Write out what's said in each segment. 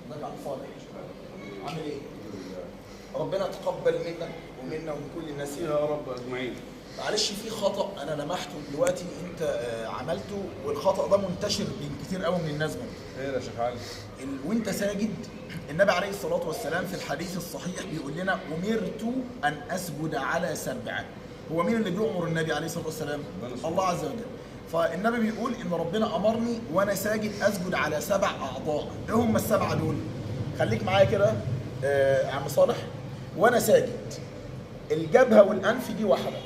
نجع صالح. عامل ايه؟ ربنا تقبل منك ومنا ومن كل الناس يا رب اجمعين. معلش في خطأ انا لمحته دلوقتي انت عملته، والخطأ ده منتشر بين كتير قوي من الناس منه. خير يا شيخ علي. وانت ساجد، النبي عليه الصلاة والسلام في الحديث الصحيح بيقول لنا أمرت أن أسجد على 7. هو مين اللي بيؤمر النبي عليه الصلاة والسلام؟ الله عز وجل. فالنبي بيقول إن ربنا أمرني وأنا ساجد أسجد على 7 أعضاء. إيه هم ال7 دول؟ خليك معايا كده يا عم صالح. وأنا ساجد الجبهة والأنف دي واحدة،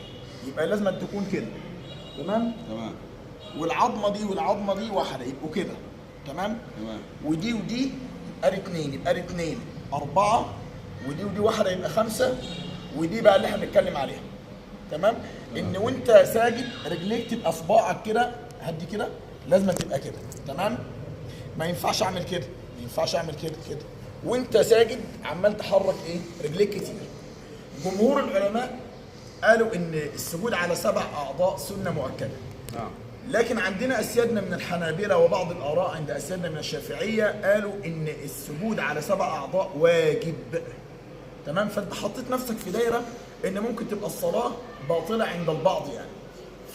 يبقى لازم تكون كده، تمام؟ تمام. والعظمة دي والعظمة دي واحدة، يبقوا كده، تمام؟ تمام. ودي ودي يبقى 2، يبقى 2 4، ودي ودي واحدة يبقى 5، ودي بقى اللي احنا بنتكلم عليها، تمام؟ ان وانت ساجد رجليك تبقى صباعك كده، هدي كده، لازم تبقى كده، تمام؟ ما ينفعش اعمل كده، ما ينفعش اعمل كده كده. وانت ساجد عمال تحرك ايه؟ رجليك كتير. جمهور العلماء قالوا ان السجود على 7 اعضاء سنة مؤكدة. نعم. لكن عندنا أسيادنا من الحنابلة وبعض الآراء عند أسيادنا من الشافعية قالوا إن السجود على 7 أعضاء واجب، تمام؟ فأنت حطيت نفسك في دايرة إن ممكن تبقى الصلاة باطلة عند البعض يعني.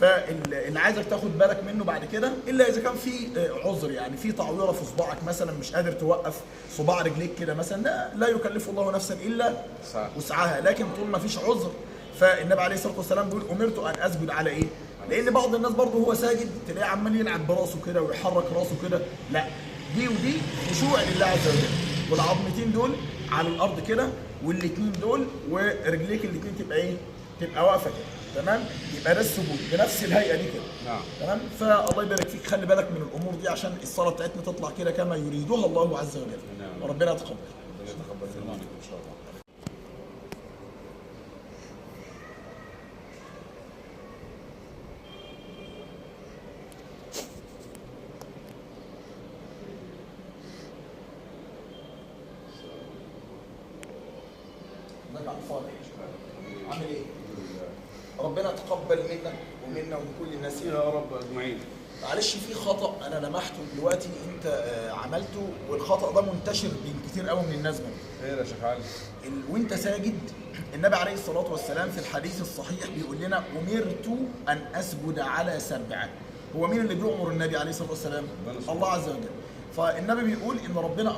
فاللي عايزك تاخد بالك منه بعد كده، إلا إذا كان في عذر، يعني في تعويرة في صباعك مثلا مش قادر توقف صباع رجليك كده مثلا، لا يكلف الله نفسا إلا وسعها. لكن طول ما فيش عذر، فالنبي عليه الصلاة والسلام بيقول أمرت أن أسجد على إيه؟ لان بعض الناس برضه هو ساجد تلاقيه عمال يلعب براسه كده ويحرك راسه كده، لا، دي ودي خشوع لله عز وجل. والعظمتين دول على الارض كده، والاثنين دول ورجليك الاثنين تبقى ايه؟ تبقى واقفه كده، تمام؟ يبقى ده السجود بنفس الهيئه دي كده. نعم. تمام؟ فالله يبارك فيك، خلي بالك من الامور دي عشان الصلاه بتاعتنا تطلع كده كما يريدها الله عز وجل. نعم. وربنا يتقبل. ربنا يتقبل منك ان شاء الله. نجع صالح. عامل ايه؟ ربنا تقبل منك ومنا ومن كل الناس يا رب اجمعين. معلش في خطأ أنا لمحته دلوقتي أنت عملته، والخطأ ده منتشر بين كتير قوي من الناس منه. خير يا شيخ علي. وأنت ساجد، النبي عليه الصلاة والسلام في الحديث الصحيح بيقول لنا أمرت أن أسجد على 7. هو مين اللي بيؤمر النبي عليه الصلاة والسلام؟ الله عز وجل. فالنبي بيقول إن ربنا